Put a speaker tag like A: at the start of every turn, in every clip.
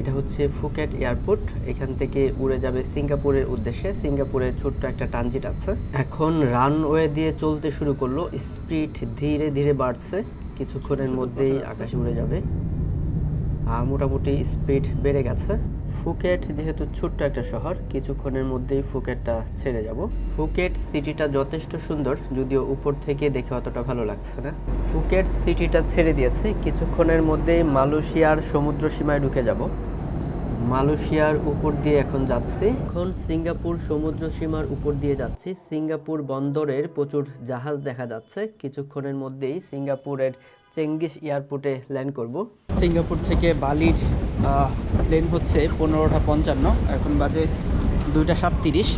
A: এটা হচ্ছে Phuket airport. এখান থেকে উড়ে যাবে সিঙ্গাপুরের উদ্দেশ্যে। সিঙ্গাপুরের ছোট্ট একটা ট্রানজিট আছে। এখন রানওয়ে দিয়ে চলতে শুরু করলো, স্পিড ধীরে ধীরে বাড়ছে, কিছুক্ষণের মধ্যেই আকাশে উড়ে যাবে। মোটামুটি স্পিড বেড়ে গেছে। ফুকেট যেহেতু ছোট্ট একটা শহর, কিছুক্ষণের মধ্যেই ফুকেটটা ছেড়ে যাব। ফুকেট সিটিটা যথেষ্ট সুন্দর, যদিও উপর থেকে দেখে অতটা ভালো লাগছে না। ফুকেট সিটিটা ছেড়ে দিয়েছি, কিছুক্ষণের মধ্যেই মালয়েশিয়ার সমুদ্র সীমায় ঢুকে যাব। মালয়েশিয়ার উপর দিয়ে এখন যাচ্ছি। এখন সিঙ্গাপুর সমুদ্র সীমার উপর দিয়ে যাচ্ছি। সিঙ্গাপুর বন্দরের প্রচুর জাহাজ দেখা যাচ্ছে। কিছুক্ষণের মধ্যেই সিঙ্গাপুরের চেঙ্গিস এয়ারপোর্টে ল্যান্ড করব। সিঙ্গাপুর থেকে বালির প্লেন হচ্ছে 15:55। এখন বাজে 2:37।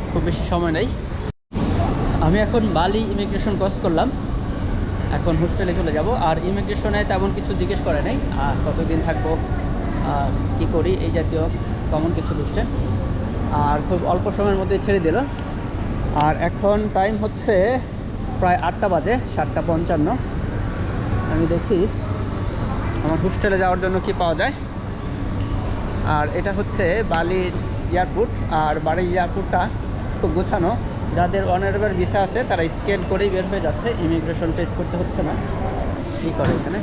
A: খুব বেশি সময় নেই। আমি এখন বালি ইমিগ্রেশন ক্রস করলাম, এখন হোস্টেলে চলে যাব। আর ইমিগ্রেশনে তেমন কিছু জিজ্ঞেস করে নাই, কতদিন থাকবো, কি করি, এই জাতীয় কমন কিছু কোশ্চেন। আর খুব অল্প সময়ের মধ্যে ছেড়ে দিল। আর এখন টাইম হচ্ছে প্রায় 8টা বাজে, 7:55। আমি দেখি আমার হোস্টেলে যাওয়ার জন্য কি পাওয়া যায়। আর এটা হচ্ছে বালির এয়ারপোর্ট। আর বালির এয়ারপোর্টটা খুব গোছানো। যাদের অনারেবল ভিসা আছে তারা স্ক্যান করেই বের হয়ে যাচ্ছে, ইমিগ্রেশন ফেস করতে হচ্ছে না। কী করে এখানে?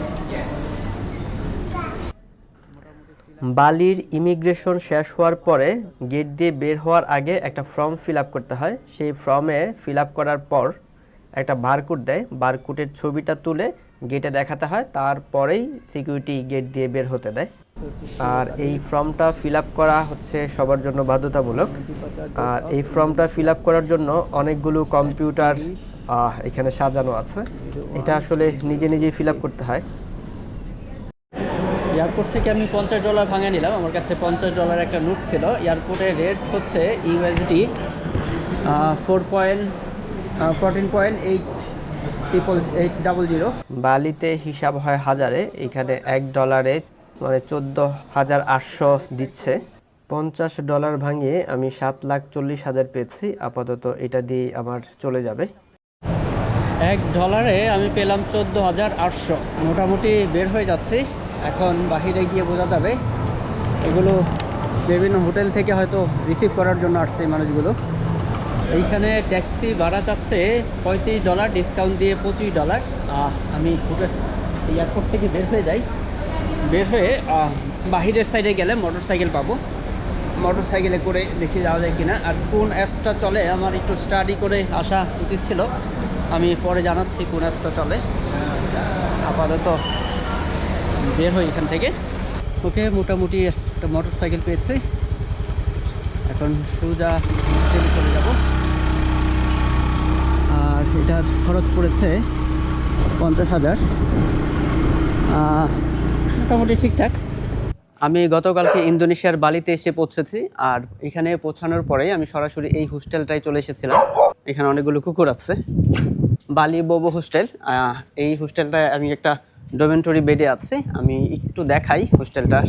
A: বালির ইমিগ্রেশন শেষ হওয়ার পরে গেট দিয়ে বের হওয়ার আগে একটা ফর্ম ফিল আপ করতে হয়। সেই ফর্মে ফিল আপ করার পর একটা বারকোড দেয়, বারকোডের ছবিটা তুলে গেটে দেখাতে হয়, তারপরেই সিকিউরিটি গেট দিয়ে বের হতে দেয়। আর এই ফর্মটা ফিল আপ করা হচ্ছে সবার জন্য বাধ্যতামূলক। আর এই ফর্মটা ফিল আপ করার জন্য অনেকগুলো কম্পিউটার এখানে সাজানো আছে। এটা আসলে নিজে নিজেই ফিল আপ করতে হয়। এয়ারপোর্ট থেকে আমি $50 ভাঙা নিলাম। আমার কাছে $50 একটা নোট ছিল। এয়ারপোর্টের রেট হচ্ছে ইউএসডি 14.800। বালিতে হিসাব হয় হাজারে, এখানে $1 মানে 14,800 দিচ্ছে। $50 ভাঙিয়ে আমি 7,40,000 পেয়েছি। আপাতত এটা দিয়ে আমার চলে যাবে। $1 আমি পেলাম 14,800। মোটামুটি বের হয়ে যাচ্ছি। এখন বাহিরে গিয়ে বোঝা যাবে। এগুলো বিভিন্ন হোটেল থেকে হয়তো রিসিভ করার জন্য আসছে এই মানুষগুলো। এইখানে ট্যাক্সি ভাড়া চাচ্ছে $35, ডিসকাউন্ট দিয়ে $25। আমি এয়ারপোর্ট থেকে বের হয়ে যাই। বের হয়ে বাহিরের সাইডে গেলে মোটর সাইকেল পাবো। মোটর সাইকেলে করে দেখি যাওয়া যায় কিনা। আর কোন অ্যাপসটা চলে আমার একটু স্টাডি করে আসা উচিত ছিল। আমি পরে জানাচ্ছি কোন অ্যাপসটা চলে। আপাতত বের হই এখান থেকে। ওকে, মোটামুটি একটা মোটর সাইকেল পেয়েছি। এখন সোজা চলে যাব। আর এটার খরচ পড়েছে 50,000। মোটামুটি ঠিকঠাক। আমি গতকালকে ইন্দোনেশিয়ার বালিতে এসে পৌঁছেছি। আর এখানে পৌঁছানোর পরেই আমি সরাসরি এই হোস্টেলটায় চলে এসেছিলাম। এখানে অনেকগুলো কুকুর আছে। বালি বোবো হোস্টেল। এই হোস্টেলটায় আমি একটা ডরমেটরি বেডে আছি। আমি একটু দেখাই হোস্টেলটার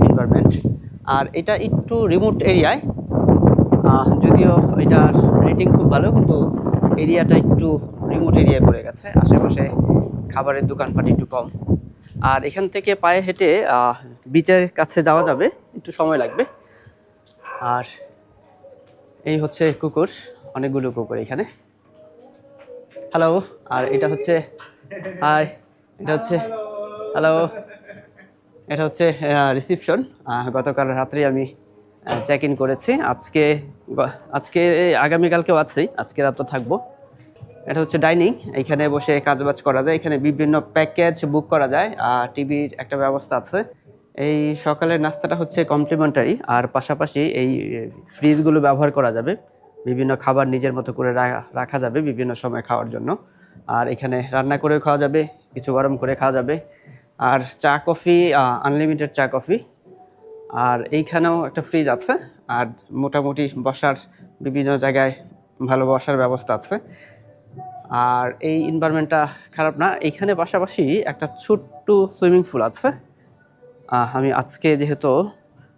A: এনভায়রনমেন্ট। আর এটা একটু রিমোট এরিয়ায়, যদিও এটার রেটিং খুব ভালো, কিন্তু এরিয়াটা একটু রিমোট এরিয়ায় পড়ে গেছে। আশেপাশে খাবারের দোকানপাট একটু কম। আর এখান থেকে পায়ে হেঁটে বিচের কাছে যাওয়া যাবে, একটু সময় লাগবে। আর এই হচ্ছে কুকুর, অনেকগুলো কুকুর এখানে। হ্যালো। আর এটা হচ্ছে হাই, এটা হচ্ছে হ্যালো, এটা হচ্ছে রিসিপশন। গতকাল রাত্রে আমি চেক ইন করেছি। আজকে আগামীকালকেও আছি, আজকে রাত তো থাকবো। এটা হচ্ছে ডাইনিং, এখানে বসে কাজবাজ করা যায়। এখানে বিভিন্ন প্যাকেজ বুক করা যায়। টিভির একটা ব্যবস্থা আছে। এই সকালের নাস্তাটা হচ্ছে কমপ্লিমেন্টারি। আর পাশাপাশি এই ফ্রিজগুলো ব্যবহার করা যাবে, বিভিন্ন খাবার নিজের মতো করে রাখা যাবে বিভিন্ন সময় খাওয়ার জন্য। আর এখানে রান্না করেও খাওয়া যাবে, কিছু গরম করে খাওয়া যাবে। আর চা কফি, আনলিমিটেড চা কফি। আর এইখানেও একটা ফ্রিজ আছে। আর মোটামুটি বসার বিভিন্ন জায়গায় ভালো বসার ব্যবস্থা আছে। আর এই এনভায়রনমেন্টটা খারাপ না। এইখানে পাশাপাশি একটা ছোট্ট সুইমিং পুল আছে। আমি আজকে যেহেতু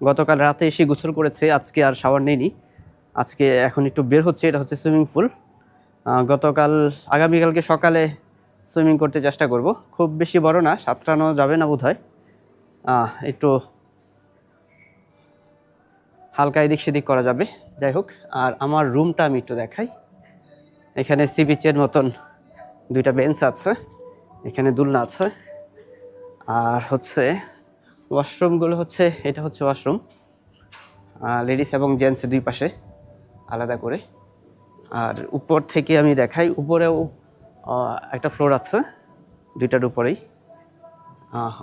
A: গতকাল রাতে এসে গোসল করেছি, আজকে আর শাওয়ার নেইনি। আজকে এখন একটু বের হচ্ছে। এটা হচ্ছে সুইমিং পুল। আগামীকালকে সকালে সুইমিং করতে চেষ্টা করব। খুব বেশি বড় না, সাঁতরানো যাবে না বোধহয়। একটু হালকা এদিক সেদিক করা যাবে। যাই হোক, আর আমার রুমটা আমি একটু দেখাই। এখানে সি বিচের মতন 2টা বেঞ্চ আছে, এখানে দোলনা আছে, আর হচ্ছে ওয়াশরুমগুলো হচ্ছে, এটা হচ্ছে ওয়াশরুম, লেডিস এবং জেন্টস 2 পাশে আলাদা করে। আর উপর থেকে আমি দেখাই, উপরেও একটা ফ্লোর আছে 2টার উপরেই।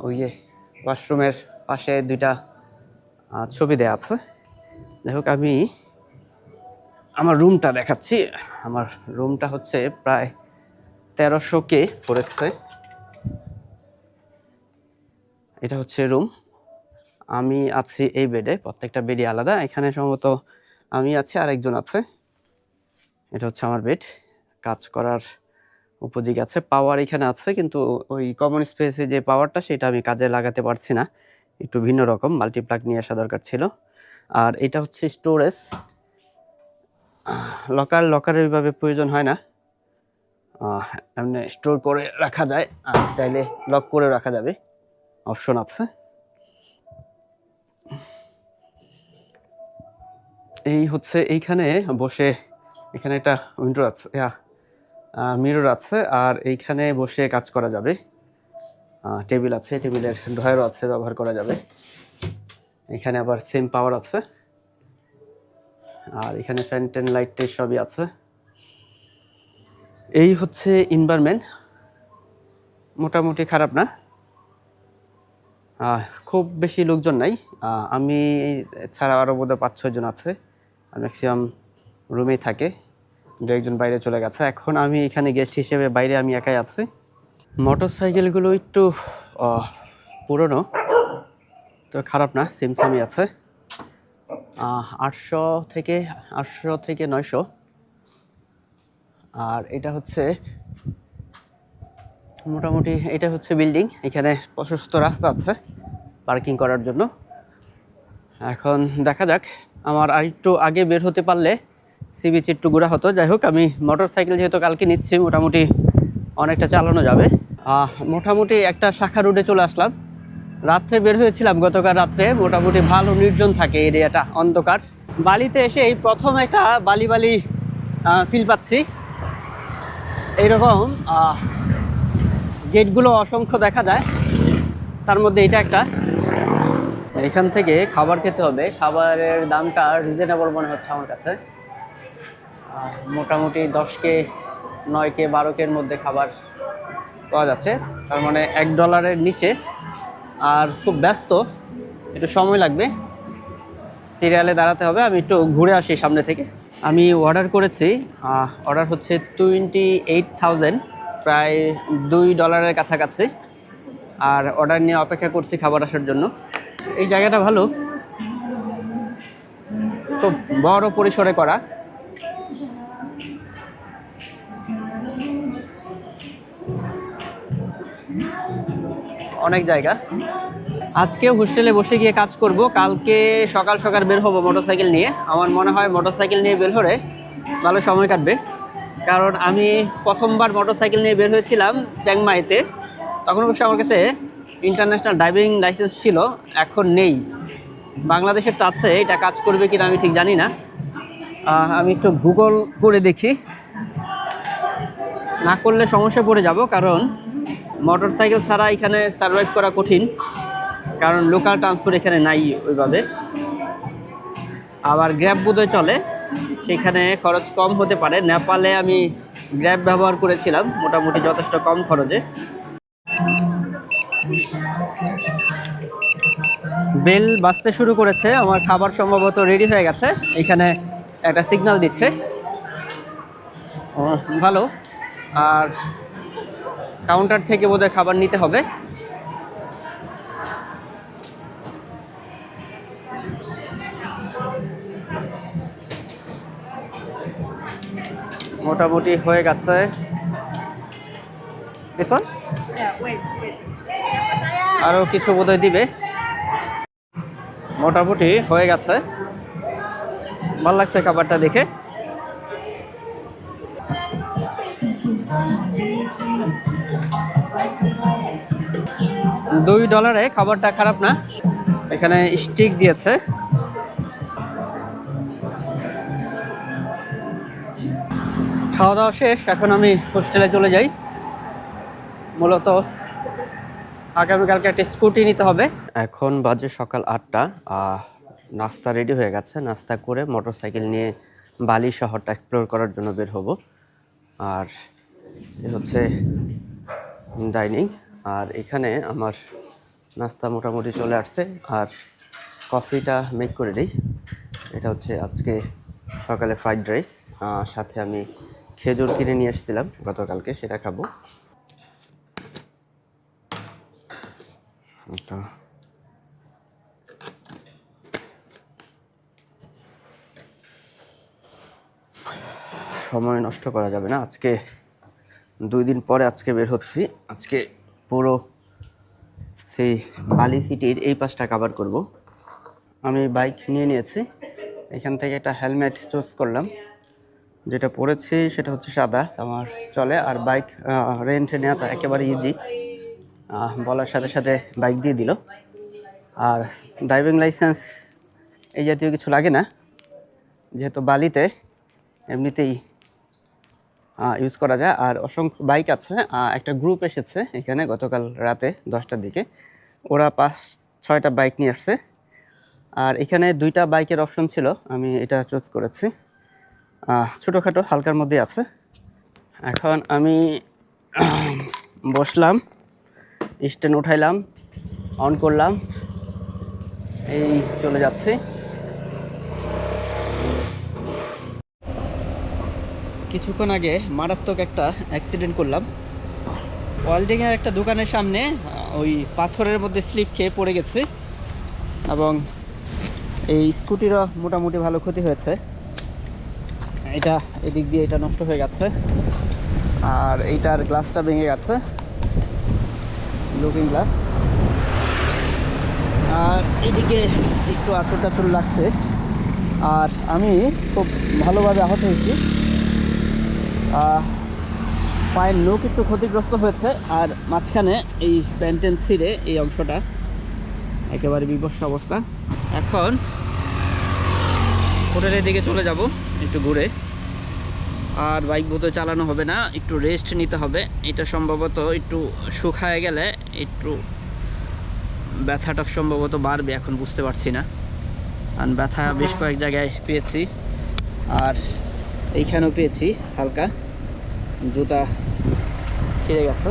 A: ওই যে ওয়াশরুমের পাশে 2টা ছবি দেওয়া আছে। যাই হোক, আমি আমার রুমটা দেখাচ্ছি। আমার রুমটা হচ্ছে প্রায় 1300K পড়েছে। এটা হচ্ছে রুম। আমি আছি এই বেডে, প্রত্যেকটা বেডই আলাদা। এখানে সম্ভবত আমি আছি আর একজন আছে। এটা হচ্ছে আমার বেড, কাজ করার উপযোগী আছে। পাওয়ার এখানে আছে, কিন্তু ওই কমন স্পেসে যে পাওয়ারটা সেটা আমি কাজে লাগাতে পারছি না, একটু ভিন্ন রকম, মাল্টিপ্লাগ নিয়ে আসা দরকার ছিল। আর এটা হচ্ছে স্টোরেজ। লকারের ওইভাবে প্রয়োজন হয় না, এমনি স্টোর করে রাখা যায়, আর চাইলে লক করে রাখা যাবে, অপশন আছে। এই হচ্ছে এইখানে বসে, এখানে একটা উইন্ডো আছে, মিরর আছে, আর এইখানে বসে কাজ করা যাবে। টেবিল আছে, টেবিলের ড্রয়ারও আছে, ব্যবহার করা যাবে। এখানে আবার সেম পাওয়ার আছে, আর এখানে ফ্যান টেন লাইট সবই আছে। এই হচ্ছে এনভায়রনমেন্ট, মোটামুটি খারাপ না, খুব বেশি লোকজন নাই। আমি ছাড়া আরও বোধহয় 5-6 জন আছে, আর ম্যাক্সিমাম রুমেই থাকে, 2-1 জন বাইরে চলে গেছে। এখন আমি এখানে গেস্ট হিসেবে, বাইরে আমি একাই আছি। মোটর সাইকেলগুলো একটু পুরনো, তো খারাপ না, সিমসামি আছে। 800 থেকে 900। আর এটা হচ্ছে মোটামুটি, এটা হচ্ছে বিল্ডিং। এখানে প্রশস্ত রাস্তা আছে পার্কিং করার জন্য। এখন দেখা যাক, আমার আর একটু আগে বের হতে পারলে সি বিচ একটু ঘোরা হতো। যাই হোক, আমি মোটর সাইকেল যেহেতু কালকে নিচ্ছি, মোটামুটি অনেকটা চালানো যাবে। মোটামুটি একটা শাখা রোডে চলে আসলাম। রাত্রে বের হয়েছিলাম গতকাল রাত্রে, মোটামুটি ভালো নির্জন থাকে এরিয়াটা, অন্ধকার। বালিতে এসে এই প্রথম একটা বালি ফিল পাচ্ছি। এইরকম গেটগুলো অসংখ্য দেখা যায়, তার মধ্যে এটা একটা। এখান থেকে খাবার খেতে হবে, খাবারের দামটা রিজনেবল মনে হচ্ছে আমার কাছে। মোটামুটি 10K, 9K, 12K মধ্যে খাবার পাওয়া যাচ্ছে, তার মানে $1 নিচে। আর খুব ব্যস্ত, একটু সময় লাগবে, সিরিয়ালে দাঁড়াতে হবে। আমি একটু ঘুরে আসি সামনে থেকে। আমি অর্ডার করেছি, অর্ডার হচ্ছে 28,000, প্রায় $2 কাছাকাছি। আর অর্ডার নিয়ে অপেক্ষা করছি খাবার আসার জন্য। এই জায়গাটা ভালো, খুব বড় পরিসরে করা। অনেক জায়গা। আজকে হোস্টেলে বসে গিয়ে কাজ করব, কালকে সকাল সকাল বের হব মোটরসাইকেল নিয়ে। আমার মনে হয় মোটরসাইকেল নিয়ে বের হলে ভালো সময় কাটবে, কারণ আমি প্রথমবার মোটরসাইকেল নিয়ে বের হয়েছিলাম চ্যাংমাইতে। তখন অবশ্য আমার কাছে ইন্টারন্যাশনাল ড্রাইভিং লাইসেন্স ছিল, এখন নেই। বাংলাদেশের আছে, এটা কাজ করবে কিনা আমি ঠিক জানি না। আমি একটু গুগল করে দেখি, না করলে সমস্যা পড়ে যাব, কারণ মোটরসাইকেল ছাড়া এখানে সার্ভাইভ করা কঠিন, কারণ লোকাল ট্রান্সপোর্ট এখানে নাই ওইভাবে। আবার গ্র্যাব বোধহয় চলে, সেখানে খরচ কম হতে পারে। নেপালে আমি গ্র্যাব ব্যবহার করেছিলাম, মোটামুটি যথেষ্ট কম খরচে। বেল বাজতে শুরু করেছে, আমার খাবার সম্ভবত রেডি হয়ে গেছে। এখানে একটা সিগন্যাল দিচ্ছে, ভালো। আর কাউন্টার থেকে বোধহয় খাবার নিতে হবে। মোটামুটি হয়ে গেছে। দেখুন, আরও কিছু বোধহয় দিবে। মোটামুটি হয়ে গেছে, ভালো লাগছে খাবারটা দেখে। $2 খাবারটা খারাপ না। এখানে স্টিক দিয়েছে, খাওয়া দাওয়া শেষ, এখন আমি হোস্টেলে চলে যাই। মূলত আগামীকালকে একটা স্কুটি নিতে হবে। এখন বাজে সকাল 8টা। নাস্তা রেডি হয়ে গেছে, নাস্তা করে মোটরসাইকেল নিয়ে বালি শহরটা এক্সপ্লোর করার জন্য বের হব। আর এ হচ্ছে ডাইনিং, আর এখানে আমার নাস্তা মোটামুটি চলে আসছে। আর কফিটা মেক করে দিই। এটা হচ্ছে আজকে সকালে ফ্রাইড রাইস, সাথে আমি খেজুর কিনে নিয়ে এসেছিলাম গতকালকে, সেটা খাবো। এটা সময় নষ্ট করা যাবে না, আজকে 2 দিন পরে আজকে বের হচ্ছি। আজকে পুরো সেই বালি সিটির এই পাশটা কভার করব। আমি বাইক নিয়ে নিয়েছি, এখান থেকে একটা হেলমেট চুজ করলাম। যেটা পরেছি সেটা হচ্ছে সাদা, আমার চলে। আর বাইক রেন্টে নেওয়াটা একেবারে ইজি, বলার সাথে সাথে বাইক দিয়ে দিল। আর ড্রাইভিং লাইসেন্স এই জাতীয় কিছু লাগে না, যেহেতু বালিতে এমনিতেই ইউজ করা যায়। আর অসংখ্য বাইক আছে, একটা গ্রুপ এসেছে এখানে গতকাল রাতে 10টার দিকে, ওরা 5-6টা বাইক নিয়ে আসছে। আর এখানে 2টা বাইকের অপশন ছিল, আমি এটা চুজ করেছি। ছোটোখাটো হালকার মধ্যে আছে। এখন আমি বসলাম, স্ট্যান্ড উঠাইলাম, অন করলাম, এই চলে যাচ্ছি। কিছুক্ষণ আগে মারাত্মক একটা অ্যাক্সিডেন্ট করলাম। ওয়েল্ডিংয়ের একটা দোকানের সামনে ওই পাথরের মধ্যে স্লিপ খেয়ে পড়ে গেছে, এবং এই স্কুটিরও মোটামুটি ভালো ক্ষতি হয়েছে। এটা এদিক দিয়ে এটা নষ্ট হয়ে গেছে, আর এইটার গ্লাসটা ভেঙে গেছে, লুকিং গ্লাস। আর এদিকে একটু আঁচড় টাচড় লাগছে। আর আমি খুব ভালোভাবে আহত হয়েছি, পায়ের নখ একটু ক্ষতিগ্রস্ত হয়েছে। আর মাঝখানে এই প্যান্টেন ছিঁড়ে এই অংশটা একেবারে বিভৎস অবস্থা। এখন হোটেলের দিকে চলে যাব একটু ঘুরে। আর বাইক বোধহয় চালানো হবে না, একটু রেস্ট নিতে হবে। এটা সম্ভবত একটু শুকায় গেলে একটু ব্যথাটা সম্ভবত বাড়বে, এখন বুঝতে পারছি না। কারণ ব্যথা বেশ কয়েক জায়গায় পেয়েছি, আর এইখানেও পেয়েছি হালকা, জুতা ছিঁড়ে গেছে।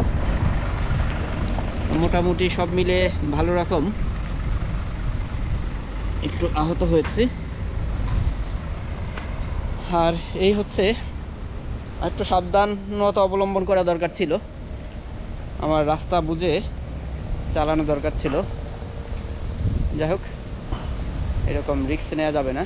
A: মোটামুটি সব মিলে ভালো রকম একটু আহত হয়েছি। আর এই হচ্ছে, একটু সাবধানতা অবলম্বন করা দরকার ছিল, আমার রাস্তা বুঝে চালানো দরকার ছিল। যাই হোক, এরকম রিস্ক নেওয়া যাবে না।